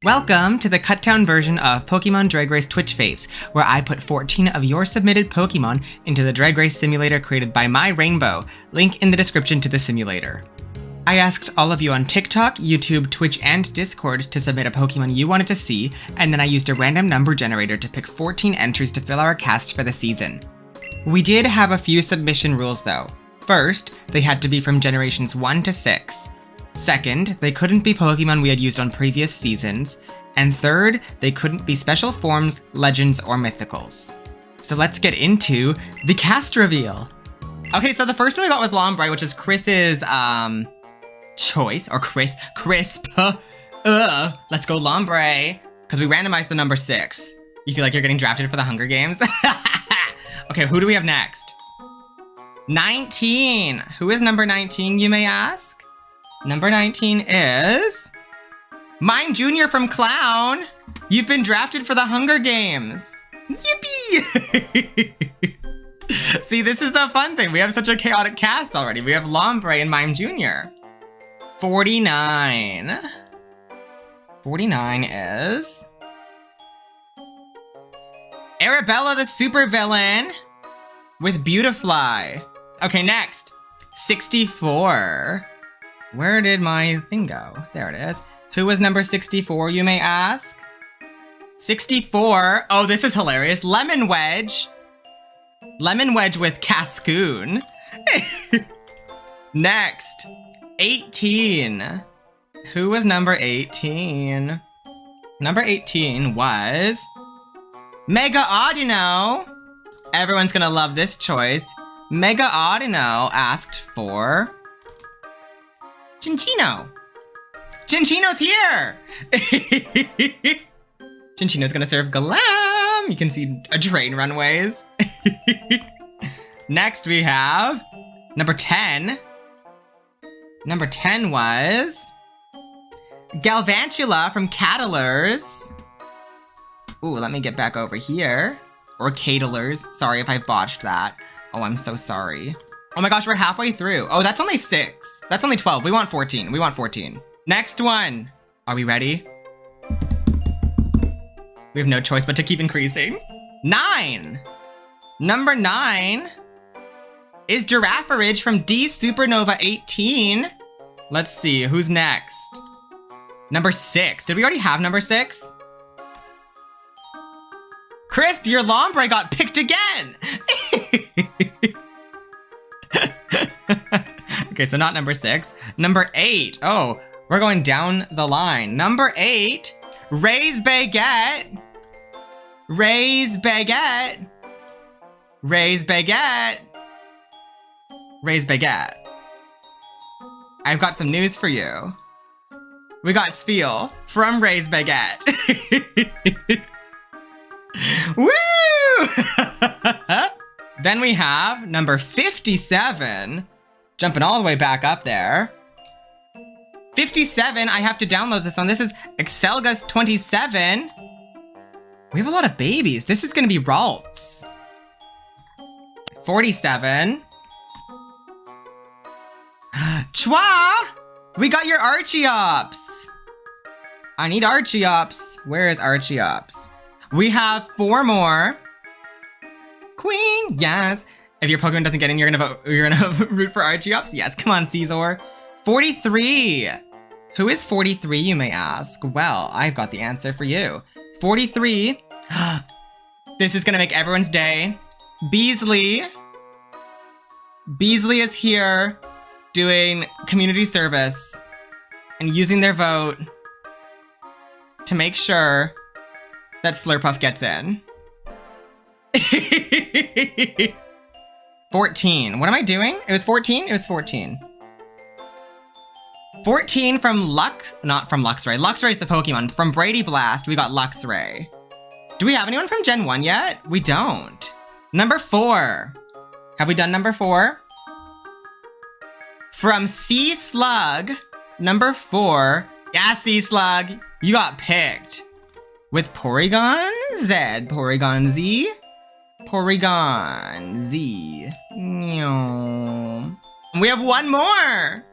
Welcome to the cut-down version of Pokémon Drag Race Twitch Faves, where I put 14 of your submitted Pokémon into the Drag Race simulator created by MyRainboww, link in the description to the simulator. I asked all of you on TikTok, YouTube, Twitch, and Discord to submit a Pokémon you wanted to see, and then I used a random number generator to pick 14 entries to fill our cast for the season. We did have a few submission rules though. First, they had to be from generations 1 to 6. Second, they couldn't be Pokemon we had used on previous seasons. And third, they couldn't be special forms, legends, or mythicals. So let's get into the cast reveal. Okay, so the first one we got was Lombre, which is Chris's, choice, or Crisp. Let's go Lombre, because we randomized the number 6. You feel like you're getting drafted for the Hunger Games? Okay, who do we have next? 19. Who is number 19, you may ask? Number 19 is... Mime Jr. from Clown! You've been drafted for the Hunger Games! Yippee! See, this is the fun thing. We have such a chaotic cast already. We have Lombre and Mime Jr. 49. 49 is... Arabella the supervillain with Beautifly. Okay, next. 64. Where did my thing go? There it is. Who was number 64, you may ask? 64. Oh, this is hilarious. Lemon Wedge. Lemon Wedge with Cascoon. Next. 18. Who was number 18? Number 18 was... Mega Audino. Everyone's gonna love this choice. Mega Audino asked for... Chinchino! Chinchino's here! Chinchino's gonna serve glam! You can see a train runways. Next we have number 10. Number 10 was Galvantula from Catalers. Ooh, let me get back over here. Or Catalers. Sorry if I botched that. Oh, I'm so sorry. Oh my gosh, we're halfway through. Oh, that's only 6. That's only 12. We want 14. We want 14. Next one. Are we ready? We have no choice but to keep increasing. 9. Number 9 is Girafaridge from D Supernova 18. Let's see, who's next? Number 6. Did we already have number 6? Crisp, your Lombre got picked again! Okay, so not number 6. Number 8. Oh, we're going down the line. Number 8. Ray's Baguette. Ray's Baguette. Ray's Baguette. Ray's Baguette. I've got some news for you. We got Spiel from Ray's Baguette. Woo! Then we have number 57. Jumping all the way back up there. 57, I have to download this one. This is Excelgus27. We have a lot of babies. This is gonna be Ralts. 47. Chua! We got your Archeops. I need Archeops. Where is Archeops? We have 4 more. Queen, yes. If your Pokemon doesn't get in, you're gonna root for Archeops? Yes, come on, Caesar. 43. Who is 43, you may ask? Well, I've got the answer for you. 43. This is gonna make everyone's day. Beasley. Beasley is here doing community service and using their vote to make sure that Slurpuff gets in. 14. What am I doing? It was 14? It was 14. 14 from not from Luxray. Luxray's the Pokemon. From Brady Blast, we got Luxray. Do we have anyone from Gen 1 yet? We don't. Number 4. Have we done number 4? From Sea Slug, number 4. Yeah, Sea Slug, you got picked. With Porygon Z. Porygon Z. Porygon Z. We have one more.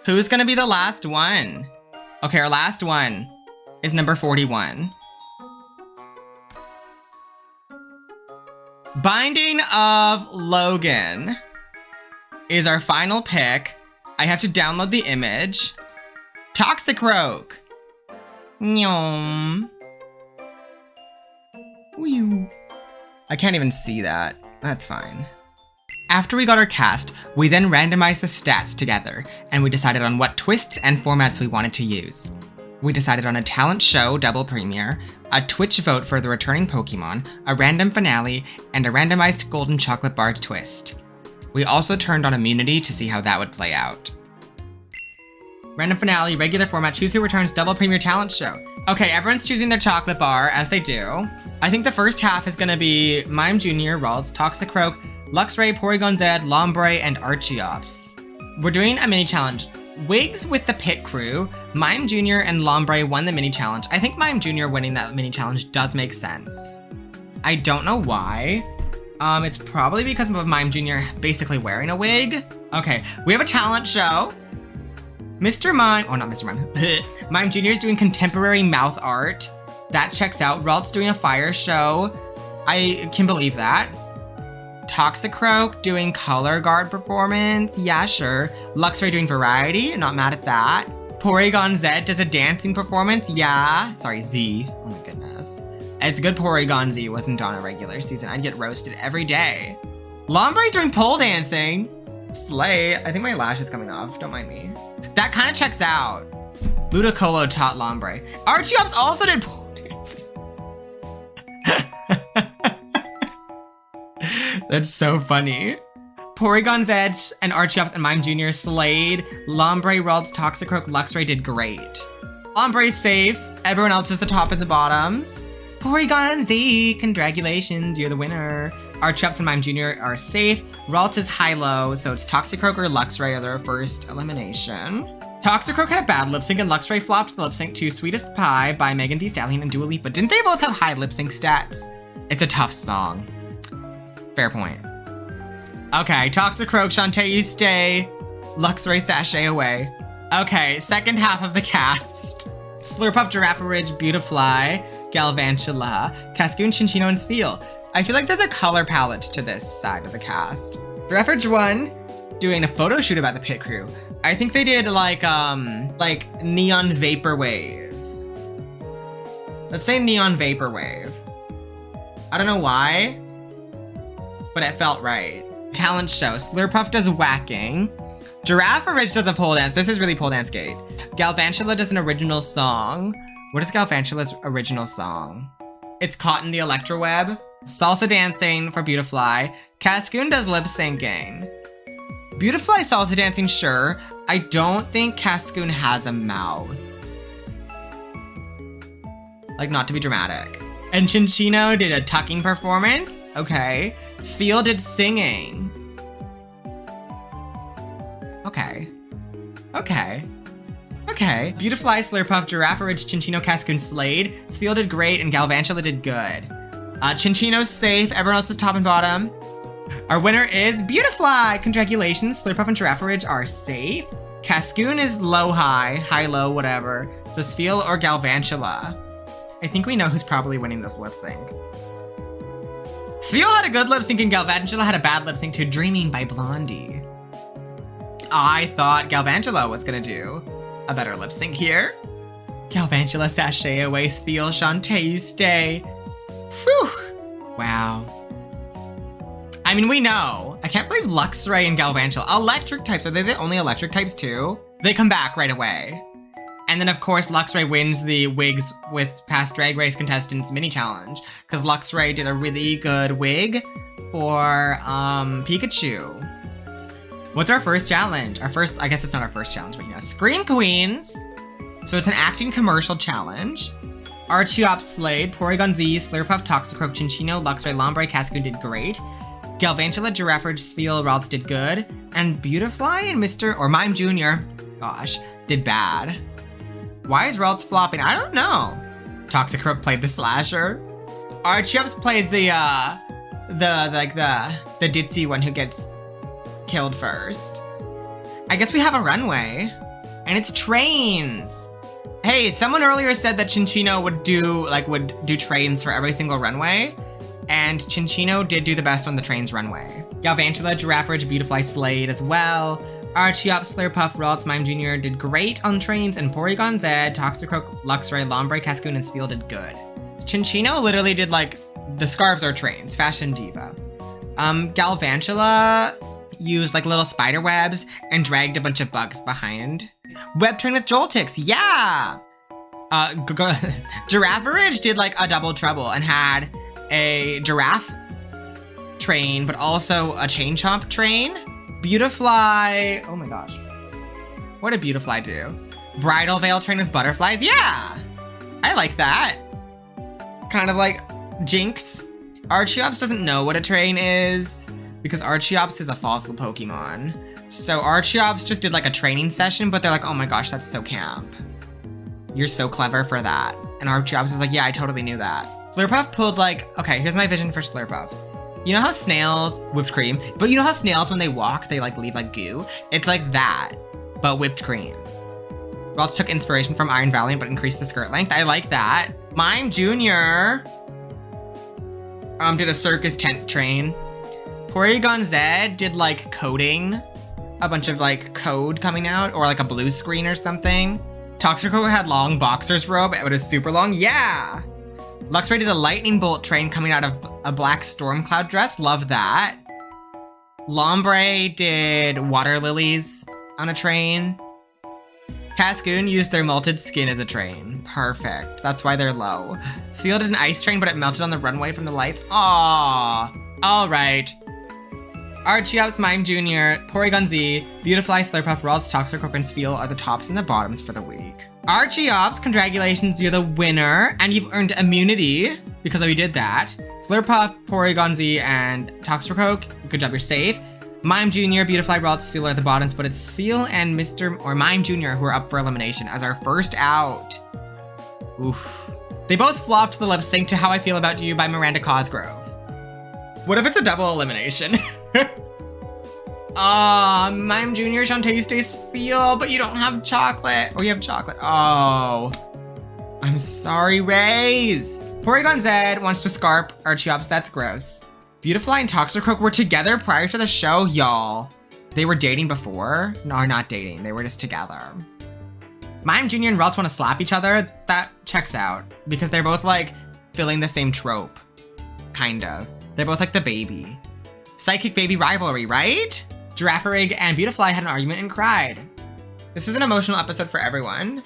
Who's gonna be the last one? Okay, our last one is number 41. Binding of Logan is our final pick. I have to download the image. Toxicroak. Nyom. Whew. I can't even see that. That's fine. After we got our cast, we then randomized the stats together, and we decided on what twists and formats we wanted to use. We decided on a talent show double premiere, a Twitch vote for the returning Pokemon, a random finale, and a randomized golden chocolate bar twist. We also turned on immunity to see how that would play out. Random finale, regular format, choose who returns, double premiere talent show. Okay, everyone's choosing their chocolate bar, as they do. I think the first half is gonna be Mime Jr., Ralts, Toxicroak, Luxray, Porygon Z, Lombre, and Archeops. We're doing a mini challenge. Wigs with the pit crew, Mime Jr. and Lombre won the mini challenge. I think Mime Jr. winning that mini challenge does make sense. I don't know why. It's probably because of Mime Jr. basically wearing a wig. Okay, we have a talent show. Mr. Mime, oh not Mr. Mime. Mime Jr. is doing contemporary mouth art. That checks out. Ralt's doing a fire show. I can believe that. Toxicroak doing color guard performance. Yeah, sure. Luxray doing variety. Not mad at that. Porygon Z does a dancing performance. Yeah. Sorry, Z. Oh my goodness. It's good Porygon Z wasn't on a regular season. I'd get roasted every day. Lombre's doing pole dancing. Slay. I think my lash is coming off. Don't mind me. That kind of checks out. Ludicolo taught Lombre. Archeops also did pole dancing. That's so funny. Porygon Z and Archeops and Mime Jr. slayed. Lombre, Ralts, Toxicroak, Luxray did great. Lombre's safe. Everyone else is the top and the bottoms. Porygon Z, congratulations, you're the winner. Archeops and Mime Jr. are safe. Ralts is high-low, so it's Toxicroak or Luxray are their first elimination. Toxicroak had a bad lip sync and Luxray flopped the lip sync to Sweetest Pie by Megan Thee Stallion and Dua Lipa. Didn't they both have high lip sync stats? It's a tough song. Fair point. Okay, Toxicroak, Shantae, you stay. Luxray, sashay away. Okay, second half of the cast. Slurpuff, Girafaridge, Beautifly, Galvantula, Cascoon, Chinchino, and Spheal. I feel like there's a color palette to this side of the cast. Girafaridge won, doing a photo shoot about the pit crew. I think they did like Neon Vaporwave. Let's say Neon Vaporwave. I don't know why, but it felt right. Talent show, Slurpuff does whacking. Girafaridge does a pole dance. This is really pole dance gate. Galvantula does an original song. What is Galvantula's original song? It's Caught in the Electroweb. Salsa dancing for Beautifly. Cascoon does lip syncing. Beautifly salsa dancing, sure. I don't think Cascoon has a mouth. Like, not to be dramatic. And Chinchino did a tucking performance. Okay. Spheal did singing. Okay. Okay. Okay. Beautifly, Slurpuff, Girafaridge, Chinchino, Cascoon slayed. Spheal did great, and Galvantula did good. Chinchino's safe. Everyone else is top and bottom. Our winner is Beautifly. Congratulations. Slurpuff and Girafaridge are safe. Cascoon is low-high, high-low, whatever. So Spheal or Galvantula. I think we know who's probably winning this lip sync. Spheal had a good lip sync and Galvantula had a bad lip sync to Dreaming by Blondie. I thought Galvantula was gonna do a better lip sync here. Galvantula, sashay away, Spheal, Shantae, you stay. Phew! Wow. I mean, we know. I can't believe Luxray and Galvantula. Electric types, are they the only electric types too? They come back right away. And then of course, Luxray wins the wigs with past Drag Race contestants mini challenge, because Luxray did a really good wig for Pikachu. What's our first challenge? I guess it's not our first challenge, but you know, Scream Queens. So it's an acting commercial challenge. Archeops slayed, Porygon Z, Slurpuff, Toxicroak, Chinchino, Luxray, Lombre, Cascoon did great. Galvantula, Girafaridge, Spheal, Ralts did good. And Beautifly and Mime Jr., gosh, did bad. Why is Ralts flopping? I don't know. Toxicroak played the slasher. Archeops played the ditzy one who gets killed first. I guess we have a runway. And it's trains. Hey, someone earlier said that Chinchino would do trains for every single runway, and Chinchino did do the best on the trains runway. Galvantula, Girafarage, Beautifly slayed as well. Archeop, Slurpuff, Ralts, Mime Jr. did great on trains, and Porygon Z, Toxicroak, Luxray, Lombre, Cascoon, and Spheal did good. Chinchino literally did like, the scarves are trains, Fashion Diva. Galvantula used like little spider webs and dragged a bunch of bugs behind. Web train with Joltix, yeah! Girafarage did like a double trouble and had a giraffe train, but also a chain chomp train. Beautifly, oh my gosh. What did Beautifly do? Bridal veil train with butterflies, yeah! I like that. Kind of like Jinx. Archeops doesn't know what a train is because Archeops is a fossil Pokemon. So Archeops just did like a training session, but they're like, oh my gosh, that's so camp. You're so clever for that. And Archeops is like, yeah, I totally knew that. Slurpuff pulled like, okay, here's my vision for Slurpuff. You know how snails, whipped cream, but you know how snails, when they walk, they like leave like goo? It's like that, but whipped cream. Ralts took inspiration from Iron Valiant, but increased the skirt length. I like that. Mime Jr. Did a circus tent train. Porygon Z did like coding, a bunch of like code coming out, or like a blue screen or something. Toxicroak had long boxer's robe, but it was super long, yeah! Luxray did a lightning bolt train coming out of a black storm cloud dress, love that. Lombre did water lilies on a train. Cascoon used their melted skin as a train. Perfect, that's why they're low. Spheal did an ice train, but it melted on the runway from the lights. Aww, all right. Archeops, Mime Jr., Porygon Z, Beautifly, Slurpuff, Ralts, Toxicroak, and Spheal are the tops and the bottoms for the week. Archeops, congratulations, you're the winner, and you've earned immunity because we did that. Slurpuff, Porygon Z, and Toxicroak, good job, you're safe. Mime Jr., Beautifly, Ralts, Spheal are the bottoms, but it's Spheal and Mime Jr. who are up for elimination as our first out. Oof. They both flopped the lip sync to How I Feel About You by Miranda Cosgrove. What if it's a double elimination? Mime Jr. Shantae stays Spheal, but you don't have chocolate. Oh, you have chocolate. Oh. I'm sorry, Rays. Porygon Z wants to scarp Archeops, that's gross. Beautifly and Toxicroak were together prior to the show, y'all. They were dating before? No, not dating, they were just together. Mime Jr. and Ralts want to slap each other? That checks out, because they're both like filling the same trope, kind of. They're both like the baby. Psychic baby rivalry, right? Girafarig and Beautifly had an argument and cried. This is an emotional episode for everyone.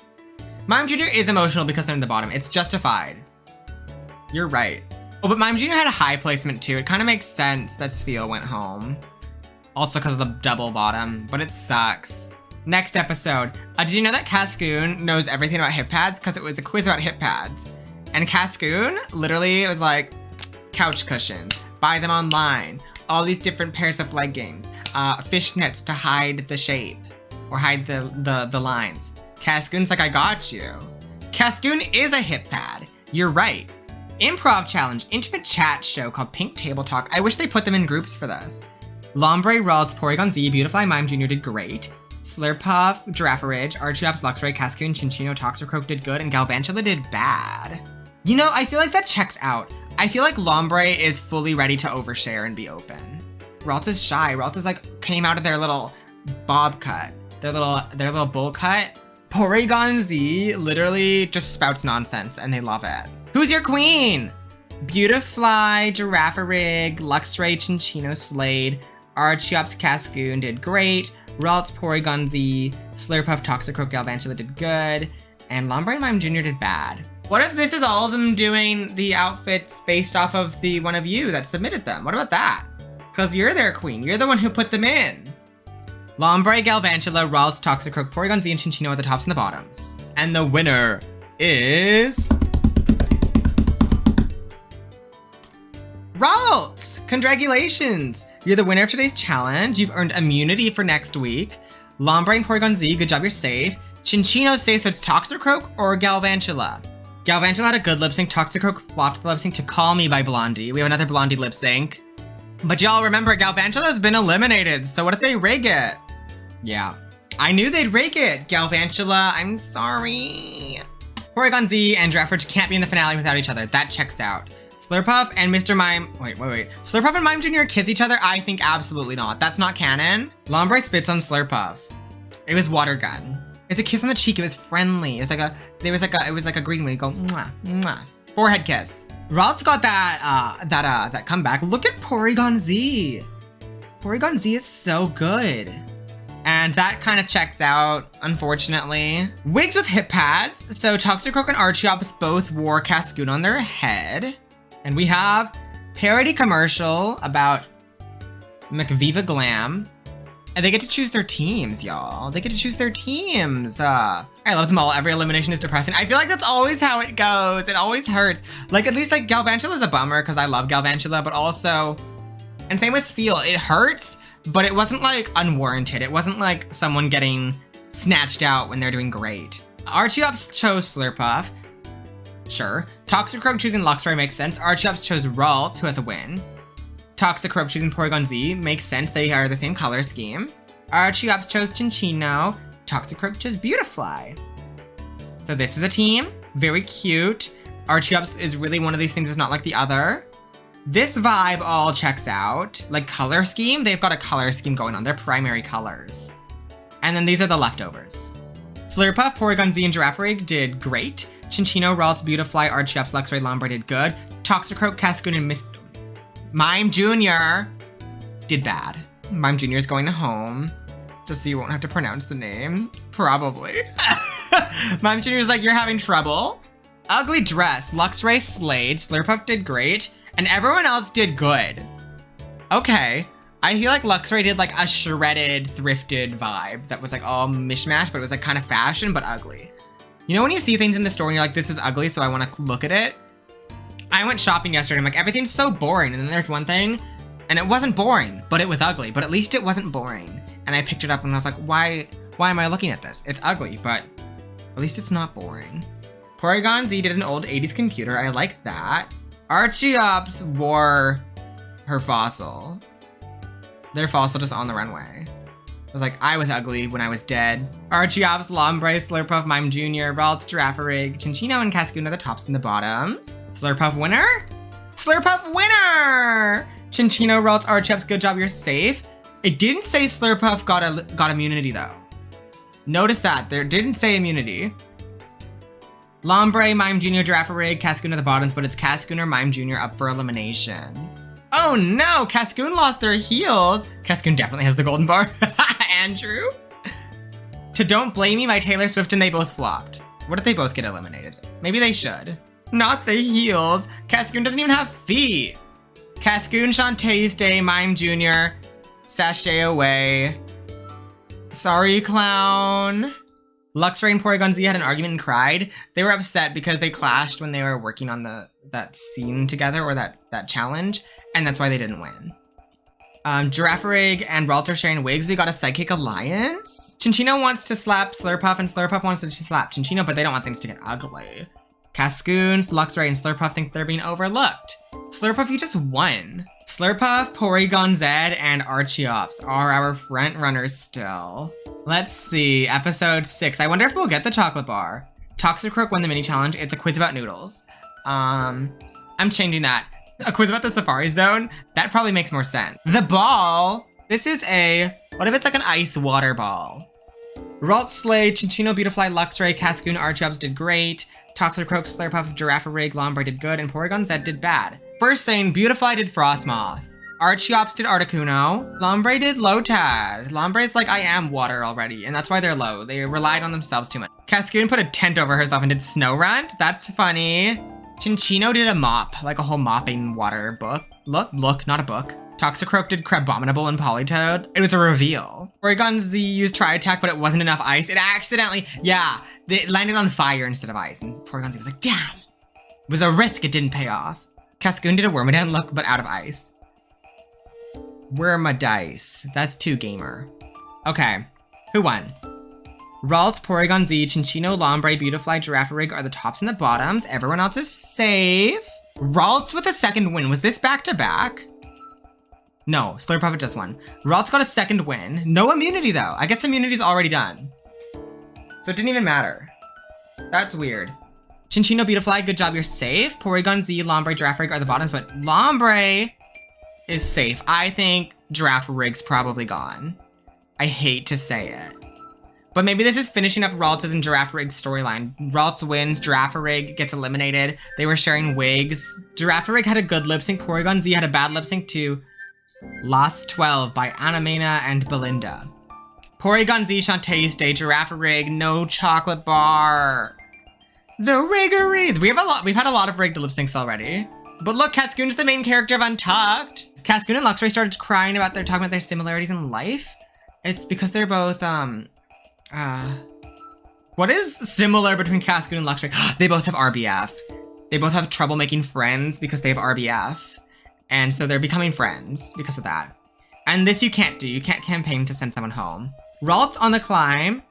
Mime Jr. is emotional because they're in the bottom. It's justified. You're right. Oh, but Mime Jr. had a high placement too. It kind of makes sense that Spheal went home. Also because of the double bottom, but it sucks. Next episode. Did you know that Cascoon knows everything about hip pads? Because it was a quiz about hip pads. And Cascoon, literally, it was like, couch cushions, buy them online, all these different pairs of leggings, fishnets to hide the shape or hide the lines. Cascoon's like, I got you. Cascoon is a hip pad. You're right. Improv challenge, intimate chat show called Pink Table Talk. I wish they put them in groups for this. Lombre, Ralts, Porygon Z, Beautifly, Mime Jr. did great. Slurpuff, Girafarage, Archeops, Luxray, Cascoon, Chinchino, Toxicroak did good, and Galvantula did bad. You know, I feel like that checks out. I feel like Lombre is fully ready to overshare and be open. Ralts is shy. Ralts is like, came out of their little bob cut, their little bowl cut. Porygon Z literally just spouts nonsense and they love it. Who's your queen? Beautifly, Girafarig, Luxray, Chinchino, Slade, Archeops, Cascoon did great. Ralts, Porygon Z, Slurpuff, Toxicroak, Galvantula did good. And Lombre and Mime Jr. did bad. What if this is all of them doing the outfits based off of the one of you that submitted them? What about that? Because you're their queen. You're the one who put them in. Lombre, Galvantula, Ralts, Toxicroak, Porygon Z, and Chinchino are the tops and the bottoms. And the winner is... Ralts! Congratulations! You're the winner of today's challenge. You've earned immunity for next week. Lombre and Porygon Z, good job, you're safe. Chinchino's safe, so it's Toxicroak or Galvantula. Galvantula had a good lip sync. Toxicroak flopped the lip sync to Call Me by Blondie. We have another Blondie lip sync. But y'all remember, Galvantula has been eliminated, so what if they rig it? Yeah. I knew they'd rake it. Galvantula, I'm sorry. Porygon Z and Girafarig can't be in the finale without each other. That checks out. Slurpuff and Mr. Mime, wait. Slurpuff and Mime Jr. kiss each other? I think absolutely not. That's not canon. Lombre spits on Slurpuff. It was water gun. It's a kiss on the cheek. It was friendly. It was like a green one. You go, mwah, mwah. Forehead kiss. Ralts got that comeback. Look at Porygon Z. Porygon Z is so good. And that kind of checks out, unfortunately. Wigs with hip pads. So Toxicroak and Archeops both wore Cascoon on their head. And we have parody commercial about McViva Glam. And they get to choose their teams, y'all. They get to choose their teams. I love them all. Every elimination is depressing. I feel like that's always how it goes. It always hurts. Like, at least like Galvantula is a bummer because I love Galvantula, but also, and same with Spheal, it hurts, but it wasn't like unwarranted. It wasn't like someone getting snatched out when they're doing great. Archeops chose Slurpuff. Sure. Toxicroak choosing Luxray makes sense. Archeops chose Ralt, who has a win. Toxicroak choosing Porygon Z makes sense. They are the same color scheme. Archeops chose Chinchino. Toxicroak chose Beautifly. So this is a team. Very cute. Archeops is really one of these things that's not like the other. This vibe all checks out. Like color scheme, they've got a color scheme going on. They're primary colors. And then these are the leftovers. Slurpuff, Porygon Z, and Girafarig did great. Chinchino, Ralt, Beautifly, Archeops, Luxray, Lombre did good. Toxicroak, Cascoon, and Mime Jr. did bad. Mime Jr. is going home. Just so you won't have to pronounce the name. Probably. Mime Jr. is like, you're having trouble. Ugly dress. Luxray slayed. Slurpuff did great. And everyone else did good. Okay. I feel like Luxray did like a shredded, thrifted vibe that was like all mishmash, but it was like kind of fashion, but ugly. You know when you see things in the store and you're like, this is ugly, so I want to look at it? I went shopping yesterday and I'm like, everything's so boring. And then there's one thing, and it wasn't boring, but it was ugly. But at least it wasn't boring. And I picked it up and I was like, why am I looking at this? It's ugly, but at least it's not boring. Porygon Z did an old 80s computer. I like that. Archeops wore her fossil. Their fossil just on the runway. I was like, I was ugly when I was dead. Archeops, Lombre, Slurpuff, Mime Jr., Ralts, Girafarig, Chinchino, and Cascoon are the tops and the bottoms. Slurpuff winner? Slurpuff winner! Chinchino, Ralts, Archeops, good job, you're safe. It didn't say Slurpuff got immunity though. Notice that, there didn't say immunity. Lombre, Mime Jr., Girafarig, Cascoon are the bottoms, but it's Cascoon or Mime Jr. up for elimination. Oh no, Cascoon lost their heels. Cascoon definitely has the golden bar. Andrew? To Don't Blame Me by Taylor Swift and they both flopped. What if they both get eliminated? Maybe they should. Not the heels. Cascoon doesn't even have feet. Cascoon, Shantae's Day, Mime Jr., Sashay Away. Sorry, clown. Luxray and Porygon Z had an argument and cried. They were upset because they clashed when they were working on that scene together, or that challenge, and that's why they didn't win. Girafarig and Ralt are sharing wigs. We got a psychic alliance. Chinchino wants to slap Slurpuff, and Slurpuff wants to slap Chinchino, but they don't want things to get ugly. Cascoon, Luxray, and Slurpuff think they're being overlooked. Slurpuff, you just won. Slurpuff, Porygon Z, and Archeops are our front runners still. Let's see, episode 6. I wonder if we'll get the chocolate bar. Toxicroak won the mini challenge. It's a quiz about noodles. I'm changing that. A quiz about the Safari Zone? That probably makes more sense. The ball. This is what if it's like an ice water ball? Ralt slayed, Chinchino, Beautifly, Luxray, Cascoon, Archeops did great. Toxicroak, Slurpuff, Girafarig, Lombre did good, and Porygon Z did bad. First thing, Beautifly did Frostmoth. Archeops did Articuno. Lombre did Lotad. Lombre's like, I am water already, and that's why they're low. They relied on themselves too much. Cascoon put a tent over herself and did Snow Runt. That's funny. Chinchino did a mop, like a whole mopping water book. Look, not a book. Toxicroak did Crabominable and Politoed. It was a reveal. Porygon Z used Tri-Attack, but it wasn't enough ice. It accidentally, it landed on fire instead of ice. And Porygon Z was like, damn. It was a risk, it didn't pay off. Cascoon did a Wormadam look, but out of ice. Wormadice. That's too gamer. Okay, who won? Ralt, Porygon Z, Chinchino, Lombre, Beautifly, Girafarig are the tops and the bottoms. Everyone else is safe. Ralt with a second win. Was this back to back? No, Slurpuff just won. Ralts got a second win. No immunity though. I guess immunity's already done. So it didn't even matter. That's weird. Chinchino, Beautifly, good job, you're safe. Porygon, Z, Lombre, Girafarig are the bottoms, but Lombre is safe. I think Girafarig's probably gone. I hate to say it. But maybe this is finishing up Ralts' and Girafarig's storyline. Ralts wins, Girafarig gets eliminated. They were sharing wigs. Girafarig had a good lip sync. Porygon Z had a bad lip sync to Lost 12 by Animena and Belinda. Porygon Z, Shantae's Day, Girafarig, no chocolate bar. The riggery. We've had a lot of rigged lip syncs already. But look, Cascoon's the main character of Untucked. Cascoon and Luxray started crying about talking about their similarities in life. It's because they're both, what is similar between Cascoon and Luxray? They both have RBF. They both have trouble making friends because they have RBF. And so they're becoming friends because of that. And this you can't do. You can't campaign to send someone home. Ralts on the climb.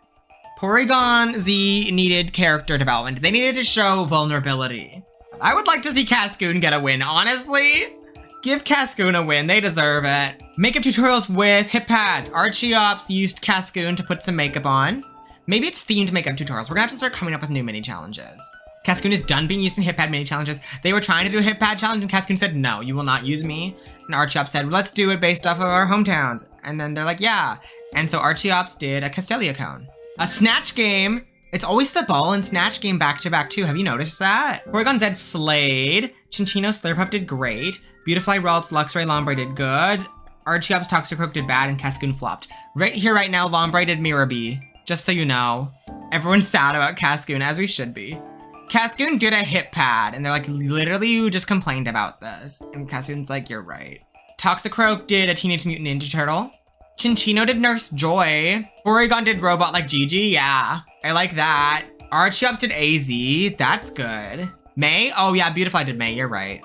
Porygon Z needed character development. They needed to show vulnerability. I would like to see Cascoon get a win, honestly. Give Cascoon a win, they deserve it. Makeup tutorials with hip pads. Archeops used Cascoon to put some makeup on. Maybe it's themed makeup tutorials. We're gonna have to start coming up with new mini challenges. Cascoon is done being used in hip pad mini challenges. They were trying to do a hip pad challenge and Cascoon said, no, you will not use me. And Archeops said, let's do it based off of our hometowns. And then they're like, yeah. And so Archeops did a Castelia cone. A snatch game. It's always the ball and snatch game back to back too. Have you noticed that? Porygon Z slayed. Chinchino, Slurpuff did great. Beautifly, Ralts, Luxray, Lombre did good. Archeops, Toxicroak did bad and Cascoon flopped. Right here, right now, Lombre did Mirror B. Just so you know. Everyone's sad about Cascoon, as we should be. Cascoon did a hip pad and they're like, literally you just complained about this. And Cascoon's like, you're right. Toxicroak did a Teenage Mutant Ninja Turtle. Chinchino did Nurse Joy. Porygon did Robot like Gigi, yeah. I like that. Archeops did AZ, that's good. May? Oh yeah, Beautifly did May, you're right.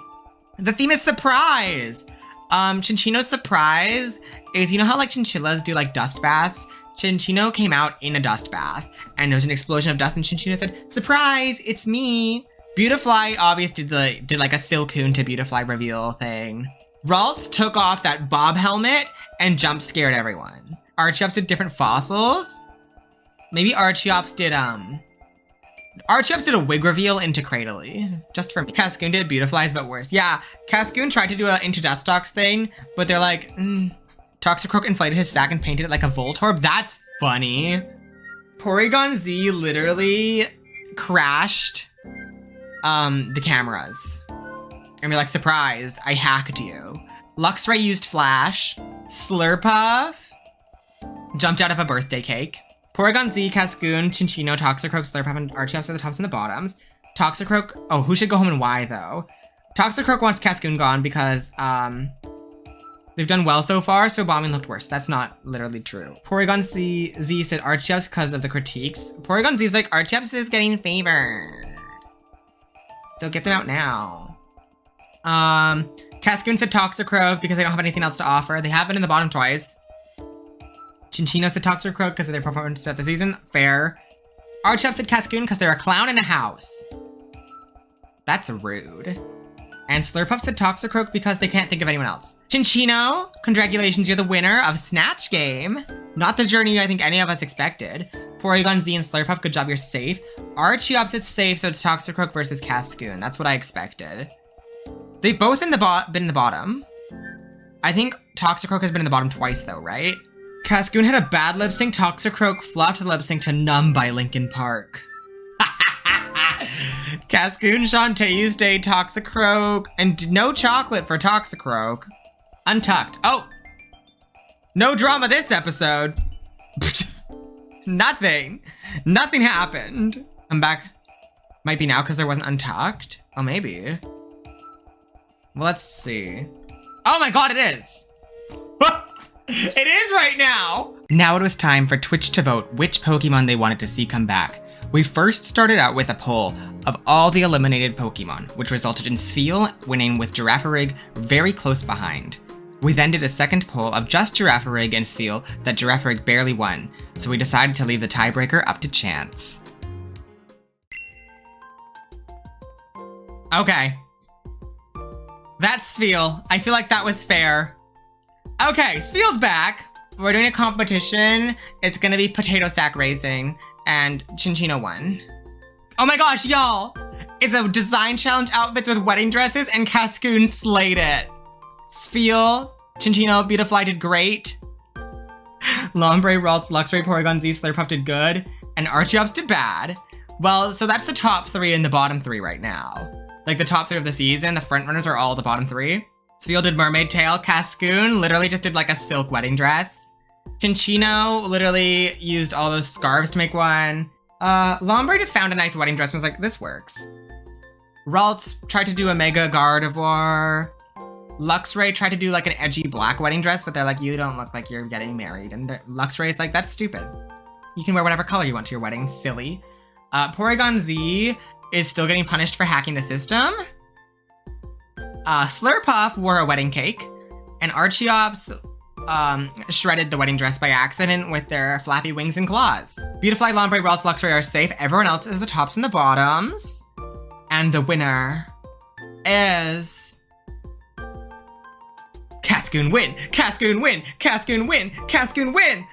The theme is surprise. Chinchino's surprise is, you know how like chinchillas do like dust baths? Chinchino came out in a dust bath and there was an explosion of dust and Chinchino said, surprise, it's me. Beautifly obviously did like a Silcoon to Beautifly reveal thing. Ralts took off that Bob helmet and jump scared everyone. Archeops did different fossils. Maybe Archeops did a wig reveal into Cradily, just for me. Cascoon did Beautiflies, but worse. Yeah, Cascoon tried to do a Into Dustox thing, but they're like, Toxicroak inflated his sack and painted it like a Voltorb. That's funny. Porygon Z literally crashed the cameras. And be like, surprise, I hacked you. Luxray used Flash. Slurpuff jumped out of a birthday cake. Porygon Z, Cascoon, Chinchino, Toxicroak, Slurpuff, and Archeops are the tops and the bottoms. Toxicroak, oh, who should go home and why though? Toxicroak wants Cascoon gone because they've done well so far, so bombing looked worse. That's not literally true. Porygon Z said Archeops because of the critiques. Porygon Z's like, Archeops is getting favored. So get them out now. Cascoon said Toxicroak because they don't have anything else to offer. They have been in the bottom twice. Chinchino said Toxicroak because of their performance throughout the season. Fair. Archeops said Cascoon because they're a clown in a house. That's rude. And Slurpuff said Toxicroak because they can't think of anyone else. Chinchino, congratulations, you're the winner of Snatch Game. Not the journey I think any of us expected. Porygon Z and Slurpuff, good job, you're safe. Archeops, it's safe, so it's Toxicroak versus Cascoon. That's what I expected. They've both been in the bottom. I think Toxicroak has been in the bottom twice though, right? Cascoon had a bad lip sync. Toxicroak flopped the lip sync to Numb by Linkin Park. Cascoon, Shantae's Day, Toxicroak, and no chocolate for Toxicroak. Untucked. Oh! No drama this episode. Nothing. Nothing happened. I'm back. Might be now because there wasn't Untucked. Oh, maybe. Well, let's see. Oh my god, it is! It is right now! Now it was time for Twitch to vote which Pokemon they wanted to see come back. We first started out with a poll of all the eliminated Pokemon, which resulted in Spheal winning with Girafarig very close behind. We then did a second poll of just Girafarig and Spheal that Girafarig barely won, so we decided to leave the tiebreaker up to chance. Okay. That's Spheal. I feel like that was fair. Okay, Spiel's back. We're doing a competition. It's gonna be potato sack racing, and Chinchino won. Oh my gosh, y'all! It's a design challenge outfits with wedding dresses, and Cascoon slayed it. Spiel, Chinchino, Beautifly did great. Lombre, Ralts, Luxray, Porygon Z, Slurpuff did good, and Archeops did bad. Well, so that's the top 3 and the bottom 3 right now. Like the top 3 of the season, the front runners are all the bottom 3. Spiel did Mermaid Tail. Cascoon literally just did like a silk wedding dress. Chinchino literally used all those scarves to make one. Lombre just found a nice wedding dress and was like, this works. Ralts tried to do a Mega Gardevoir. Luxray tried to do like an edgy black wedding dress, but they're like, you don't look like you're getting married. And Luxray's like, that's stupid. You can wear whatever color you want to your wedding, silly. Porygon Z is still getting punished for hacking the system. Slurpuff wore a wedding cake, and Archeops shredded the wedding dress by accident with their flappy wings and claws. Beautifly, Lombre, Ralts, Luxray are safe. Everyone else is the tops and the bottoms. And the winner is... Cascoon win! Cascoon win! Cascoon win! Cascoon win!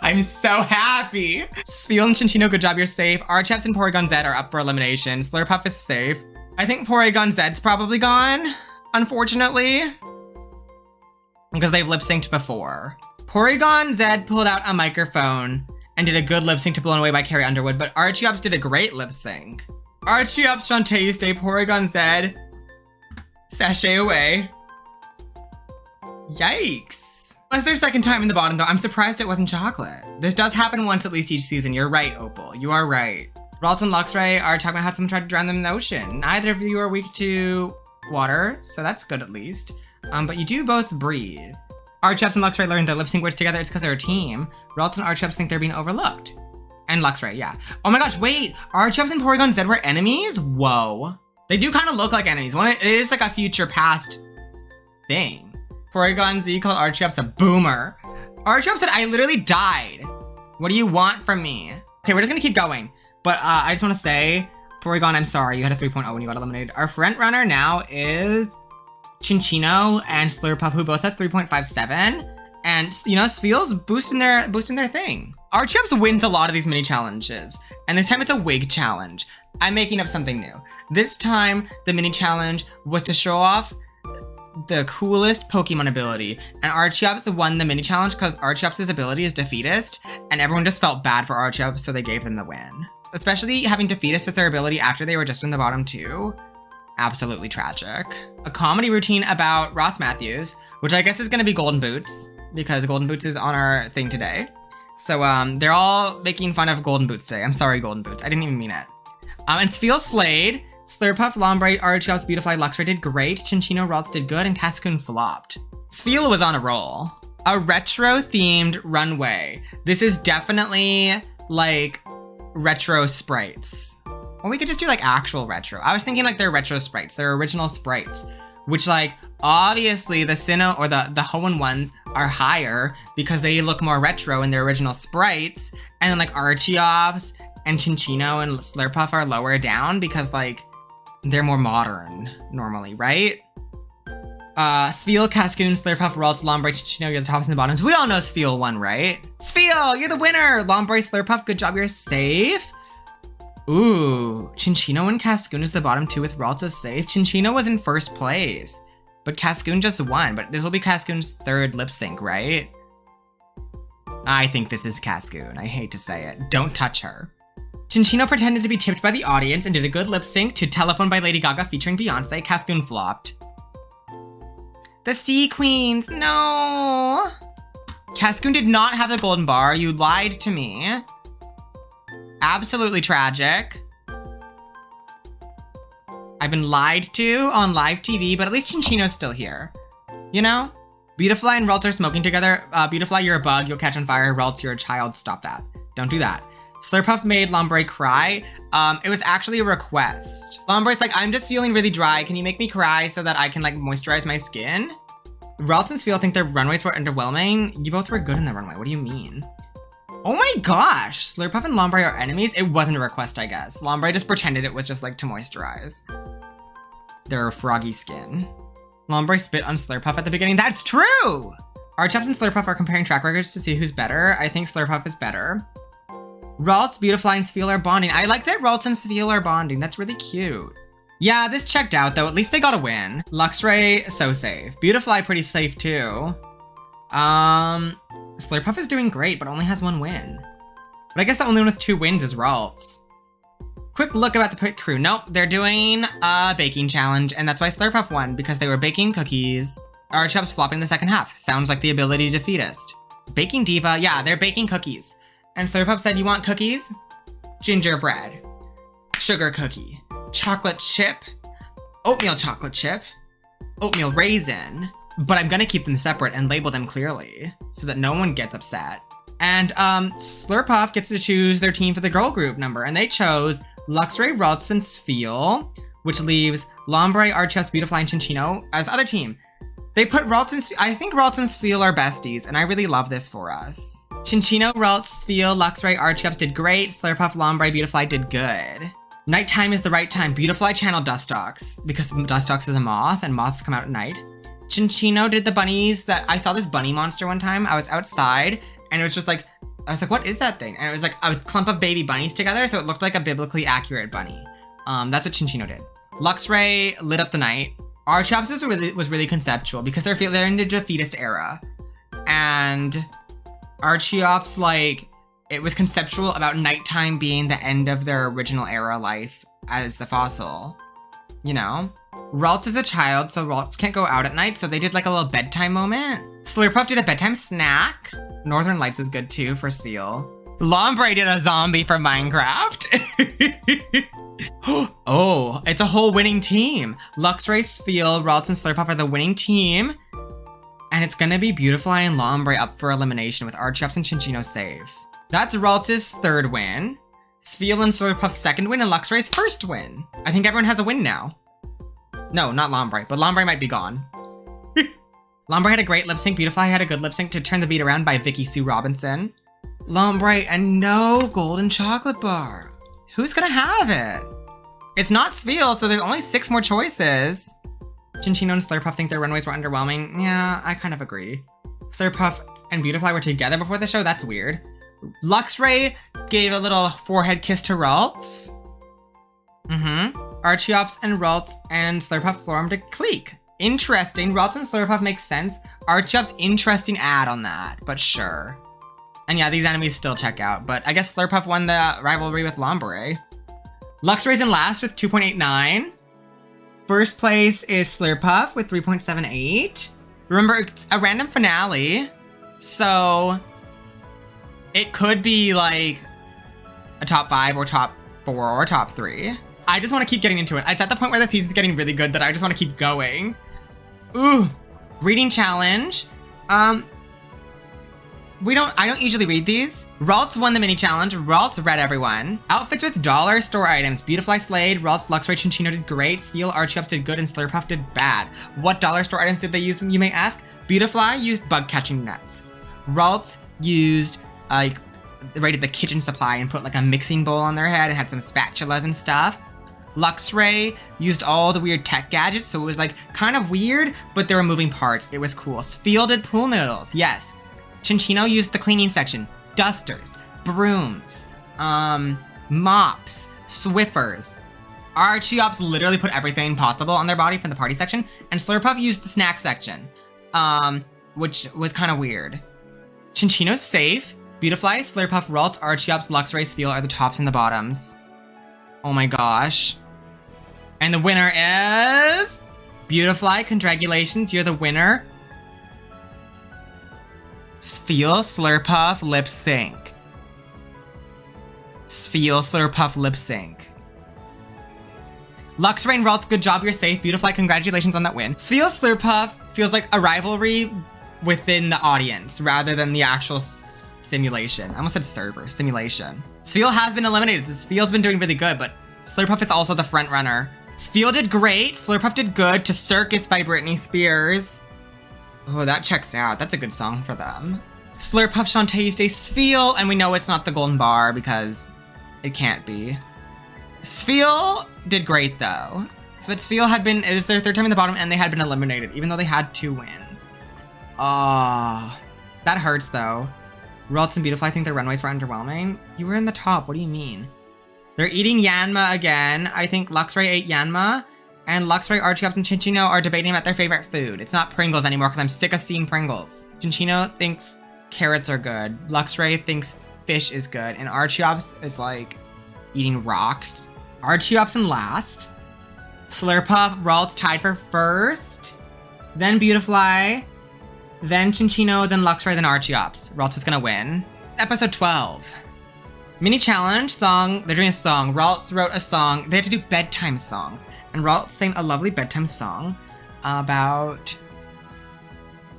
I'm so happy! Spiel and Chinchino, good job, you're safe. Archeops and Porygon Z are up for elimination. Slurpuff is safe. I think Porygon Z's probably gone, unfortunately, because they've lip-synced before. Porygon Z pulled out a microphone and did a good lip-sync to Blown Away by Carrie Underwood, but Archeops did a great lip-sync. Archeops, Shantae, stay, Porygon Z, sashay away. Yikes. That's their second time in the bottom, though. I'm surprised it wasn't chocolate. This does happen once at least each season. You're right, Opal. You are right. Ralts and Luxray are talking about how someone tried to drown them in the ocean. Neither of you are weak to water, so that's good at least. But you do both breathe. Archeops and Luxray learned their lip sync words together. It's because they're a team. Ralts and Archeops think they're being overlooked. And Luxray, yeah. Oh my gosh, wait. Archeops and Porygon Z were enemies? Whoa. They do kind of look like enemies. It is like a future past thing. Porygon Z called Archeops a boomer. Archeops said, I literally died. What do you want from me? Okay, we're just gonna keep going. But I just wanna say, Porygon, I'm sorry, you had a 3.0 when you got eliminated. Our front runner now is Chinchino and Slurpuff, who both have 3.57. And, you know, Spiel's boosting their thing. Archeops wins a lot of these mini challenges. And this time it's a wig challenge. I'm making up something new. This time, the mini challenge was to show off the coolest Pokemon ability, and Archeops won the mini challenge because Archeops' ability is Defeatist, and everyone just felt bad for Archeops, so they gave them the win. Especially having Defeatist as their ability after they were just in the bottom 2. Absolutely tragic. A comedy routine about Ross Matthews, which I guess is gonna be Golden Boots, because Golden Boots is on our thing today. So they're all making fun of Golden Boots today. I'm sorry, Golden Boots, I didn't even mean it. And Spiel slayed. Slurpuff, Lombre, Archeops, Beautifly, Luxray did great, Chinchino, Ralts did good, and Cascoon flopped. Spiel was on a roll. A retro-themed runway. This is definitely, like, retro sprites. Or we could just do, like, actual retro. I was thinking, like, they're retro sprites. They're original sprites. Which, like, obviously the Sinnoh or the Hoenn ones are higher because they look more retro in their original sprites. And then, like, Archeops and Chinchino and Slurpuff are lower down because, like, they're more modern, normally, right? Spiel, Cascoon, Slurpuff, Ralts, Lombre, Chinchino, you're the tops and the bottoms. We all know Spiel won, right? Spiel, you're the winner! Lombre, Slurpuff, good job, you're safe. Ooh, Chinchino and Cascoon is the bottom 2 with Ralts as safe. Chinchino was in first place, but Cascoon just won. But this will be Cascoon's 3rd lip sync, right? I think this is Cascoon, I hate to say it. Don't touch her. Chinchino pretended to be tipped by the audience and did a good lip sync to Telephone by Lady Gaga featuring Beyonce. Cascoon flopped. The Sea Queens, no! Cascoon did not have the golden bar, you lied to me. Absolutely tragic. I've been lied to on live TV, but at least Chinchino's still here. You know? Beautifly and Ralts are smoking together. Beautifly, you're a bug, you'll catch on fire. Ralts, you're a child, stop that. Don't do that. Slurpuff made Lombre cry. It was actually a request. Lombre's like, I'm just feeling really dry. Can you make me cry so that I can like moisturize my skin? Ralts and Spiel think their runways were underwhelming. You both were good in the runway. What do you mean? Oh my gosh! Slurpuff and Lombre are enemies? It wasn't a request, I guess. Lombre just pretended it was just like to moisturize their froggy skin. Lombre spit on Slurpuff at the beginning. That's true! Archops and Slurpuff are comparing track records to see who's better. I think Slurpuff is better. Ralts, Beautifly, and Sfeel are bonding. I like that Ralts and Sfeel are bonding. That's really cute. Yeah, this checked out though. At least they got a win. Luxray, so safe. Beautifly, pretty safe too. Slurpuff is doing great, but only has 1 win. But I guess the only one with 2 wins is Ralts. Quick look about the pit crew. Nope, they're doing a baking challenge, and that's why Slurpuff won, because they were baking cookies. Archops flopping in the second half. Sounds like the ability defeatist. Baking Diva, yeah, they're baking cookies. And Slurpuff said, you want cookies? Gingerbread. Sugar cookie. Chocolate chip. Oatmeal chocolate chip. Oatmeal raisin. But I'm gonna keep them separate and label them clearly, so that no one gets upset. And Slurpuff gets to choose their team for the girl group number, and they chose Luxray, Ralts, and Sfeel, which leaves Lombre, Archops, Beautifly, and Chinchino as the other team. They put Ralts and I think Ralts and Sfeel are besties, and I really love this for us. Chinchino, Ralts, Sfeel, Luxray, Archops did great. Slurpuff, Lombre, Beautifly did good. Nighttime is the right time. Beautifly channeled Dustox, because Dustox is a moth, and moths come out at night. Chinchino did the bunnies that I saw this bunny monster one time. I was outside, and it was just like, I was like, what is that thing? And it was like a clump of baby bunnies together, so it looked like a biblically accurate bunny. That's what Chinchino did. Luxray lit up the night. Archops was really conceptual because they're in the defeatist era. And Archops, like, it was conceptual about nighttime being the end of their original era life as the fossil, you know? Ralts is a child, so Ralts can't go out at night, so they did like a little bedtime moment. Slurpuff did a bedtime snack. Northern Lights is good too for Sfeel. Lombre did a zombie for Minecraft. Oh, it's a whole winning team. Luxray, Sfeel, Ralts, and Slurpuff are the winning team. And it's gonna be Beautifly and Lombre up for elimination with Archops and Chinchino safe. That's Ralts' 3rd win. Sfeel and Slurpuff's 2nd win, and Luxray's 1st win. I think everyone has a win now. No, not Lombre, but Lombre might be gone. Lombre had a great lip sync. Beautifly had a good lip sync to Turn the Beat Around by Vicky Sue Robinson. Lombre and no golden chocolate bar. Who's gonna have it? It's not Sfeel, so there's only 6 more choices. Chinchino and Slurpuff think their runways were underwhelming. Yeah, I kind of agree. Slurpuff and Beautifly were together before the show. That's weird. Luxray gave a little forehead kiss to Ralts. Archops and Ralts and Slurpuff formed a clique. Interesting. Ralts and Slurpuff makes sense. Archops, interesting ad on that, but sure. And yeah, these enemies still check out, but I guess Slurpuff won the rivalry with Lombre. Luxray's in last with 2.89. First place is Slurpuff with 3.78. Remember, it's a random finale, so it could be like a top 5 or top 4 or top 3. I just want to keep getting into it. It's at the point where the season's getting really good that I just want to keep going. Ooh, reading challenge. I don't usually read these. Ralts won the mini challenge. Ralts read everyone. Outfits with dollar store items. Beautifly slayed. Ralts, Luxray, Chinchino did great. Sfeel, Archops did good, and Slurpuff did bad. What dollar store items did they use, you may ask? Beautifly used bug catching nets. Ralts used raided the kitchen supply and put like a mixing bowl on their head and had some spatulas and stuff. Luxray used all the weird tech gadgets, so it was like kind of weird, but there were moving parts. It was cool. Sfeel did pool noodles, yes. Chinchino used the cleaning section. Dusters, brooms, mops, Swiffers. Archops literally put everything possible on their body from the party section, and Slurpuff used the snack section, which was kind of weird. Chinchino's safe. Beautifly, Slurpuff, Ralts, Archops, Luxray, Sfeel are the tops and the bottoms. Oh my gosh. And the winner is... Beautifly, congratulations, you're the winner. Sfeel, Slurpuff, lip sync. Sfeel, Slurpuff, lip sync. Luxray and Ralts, good job, you're safe. Beautifly, congratulations on that win. Sfeel, Slurpuff feels like a rivalry within the audience rather than the actual simulation. I almost said server, simulation. Sfeel has been eliminated, so Sfeel's been doing really good, but Slurpuff is also the front runner. Sfeel did great, Slurpuff did good to Circus by Britney Spears. Oh, that checks out. That's a good song for them. Slurpuff, Shantae's Day, Sfeel, and we know it's not the golden bar because it can't be. Sfeel did great though. but Sfeel had been, it was their third time in the bottom and they had been eliminated, even though they had 2 wins. That hurts though. Ralts and Beautifly, I think their runways were underwhelming. You were in the top, what do you mean? They're eating Yanma again. I think Luxray ate Yanma. And Luxray, Archeops, and Chinchino are debating about their favorite food. It's not Pringles anymore because I'm sick of seeing Pringles. Chinchino thinks carrots are good. Luxray thinks fish is good. And Archeops is like eating rocks. Archeops in last. Slurpuff, Ralts tied for first. Then Beautifly. Then Chinchino, then Luxray, then Archeops. Ralts is gonna win. Episode 12. Mini challenge song. They're doing a song. Ralts wrote a song. They had to do bedtime songs. And Ralts sang a lovely bedtime song about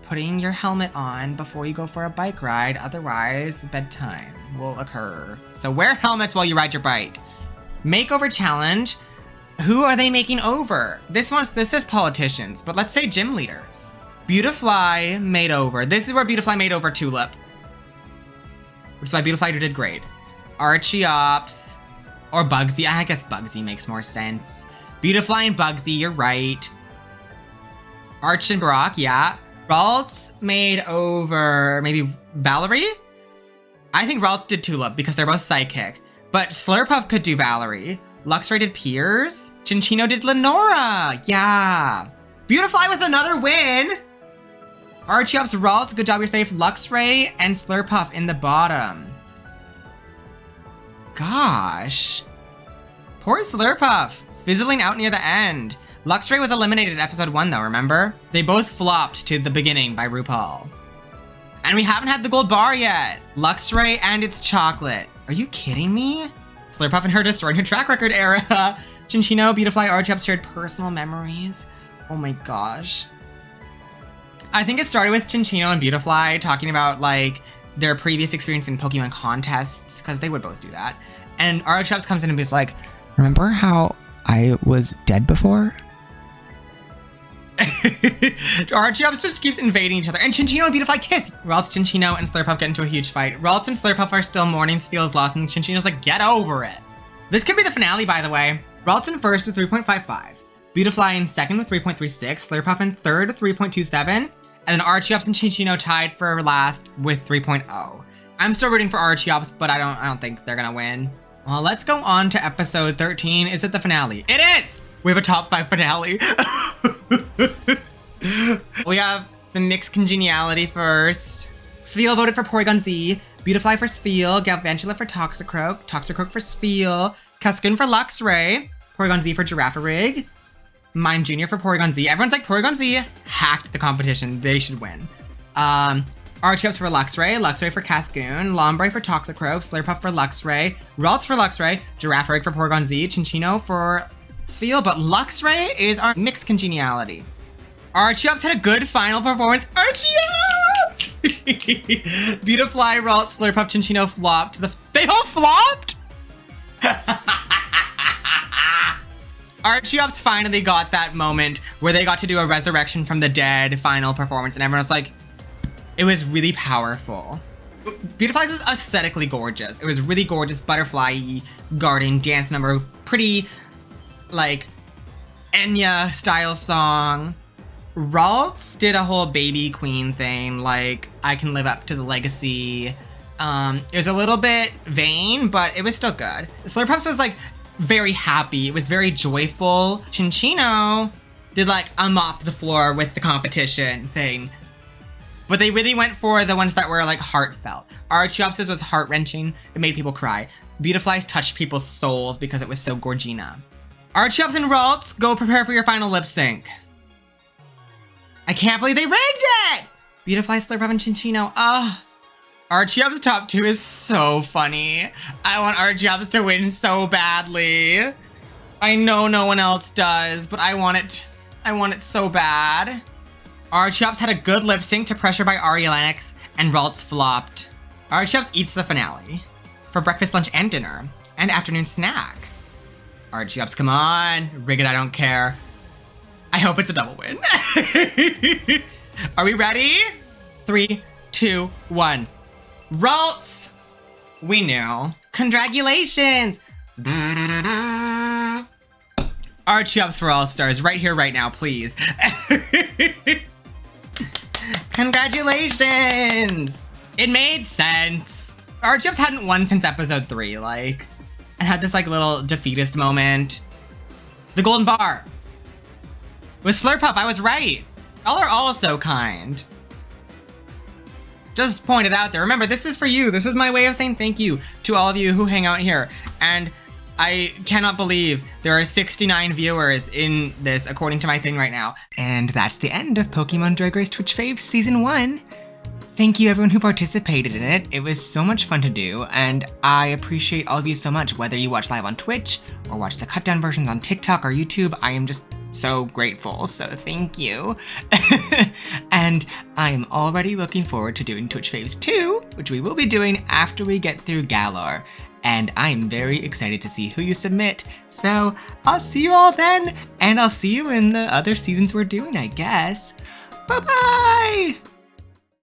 putting your helmet on before you go for a bike ride. Otherwise, bedtime will occur. So wear helmets while you ride your bike. Makeover challenge. Who are they making over? This is politicians, but let's say gym leaders. Beautifly made over. This is where Beautifly made over Tulip. Which is why Beautifly did great. Archeops or Bugsy. I guess Bugsy makes more sense. Beautifly and Bugsy, you're right. Arch and Brock, yeah. Ralts made over maybe Valerie? I think Ralts did Tulip because they're both psychic. But Slurpuff could do Valerie. Luxray did Piers. Chinchino did Lenora. Yeah. Beautifly with another win. Archeops, Ralts, good job, you're safe. Luxray and Slurpuff in the bottom. Gosh. Poor Slurpuff, fizzling out near the end. Luxray was eliminated in episode 1 though, remember? They both flopped to the beginning by RuPaul. And we haven't had the gold bar yet. Luxray and its chocolate. Are you kidding me? Slurpuff and her destroying her track record era. Chinchino, Beautifly, Archeops shared personal memories. Oh my gosh. I think it started with Chinchino and Beautifly talking about like their previous experience in Pokemon contests, because they would both do that. And Archeops comes in and is like, remember how I was dead before? Archeops just keeps invading each other. And Chinchino and Beautifly kiss. Ralts, Chinchino, and Slurpuff get into a huge fight. Ralts and Slurpuff are still mourning Sfeel's loss, and Chinchino's like, get over it. This could be the finale, by the way. Ralts in first with 3.55. Beautifly in second with 3.36. Slurpuff in third with 3.27. And then Archeops and Chinchino tied for last with 3.0. I'm still rooting for Archeops, but I don't think they're gonna win. Well, let's go on to episode 13. Is it the finale? It is! We have a top 5 finale. We have the mixed congeniality first. Sfeel voted for Porygon Z. Beautifly for Sfeel. Galvantula for Toxicroak. Toxicroak for Sfeel. Cascoon for Luxray. Porygon Z for Girafarig. Mime Jr. for Porygon Z. Everyone's like, Porygon Z hacked the competition. They should win. Archeops for Luxray. Luxray for Cascoon. Lombre for Toxicroak. Slurpuff for Luxray. Ralts for Luxray. Girafarig for Porygon Z. Chinchino for Sfeel. But Luxray is our mixed congeniality. Archeops had a good final performance. Archeops! Beautifly, Ralts, Slurpuff, Chinchino flopped. They all flopped? Archeops finally got that moment where they got to do a resurrection from the dead final performance, and everyone was like, it was really powerful. Beautifly was aesthetically gorgeous. It was really gorgeous, butterfly garden dance number, pretty like Enya style song. Ralts did a whole baby queen thing, like I can live up to the legacy. It was a little bit vain, but it was still good. Slurpuff was like very happy. It was very joyful. Chinchino did like a mop the floor with the competition thing. But they really went for the ones that were like heartfelt. Archeops' was heart-wrenching. It made people cry. Beautifly's touched people's souls because it was so Gorgina. Archeops and Ralts, go prepare for your final lip sync. I can't believe they rigged it! Beautifly, Slurpuff, and Chinchino. Archeops' top 2 is so funny. I want Archeops to win so badly. I know no one else does, but I want it. I want it so bad. Archeops had a good lip sync to Pressure by Aria Lennox, and Ralts flopped. Archeops eats the finale for breakfast, lunch, and dinner, and afternoon snack. Archeops, come on. Rig it, I don't care. I hope it's a double win. Are we ready? 3, 2, 1. Ralts! We knew. Congratulations! Archie-ups for All-Stars right here, right now, please. Congratulations! It made sense. Archie-ups hadn't won since episode 3, like, and had this, like, little defeatist moment. The golden bar. With Slurpuff, I was right. Y'all are all so kind. Just point it out there. Remember, this is for you. This is my way of saying thank you to all of you who hang out here. And I cannot believe there are 69 viewers in this, according to my thing right now. And that's the end of Pokemon Drag Race Twitch Faves Season 1. Thank you everyone who participated in it. It was so much fun to do, and I appreciate all of you so much, whether you watch live on Twitch or watch the cut down versions on TikTok or YouTube. I am just so grateful, so thank you. And I am already looking forward to doing Twitch Faves 2, which we will be doing after we get through Galar. And I'm very excited to see who you submit. So I'll see you all then, and I'll see you in the other seasons we're doing, I guess. Bye-bye!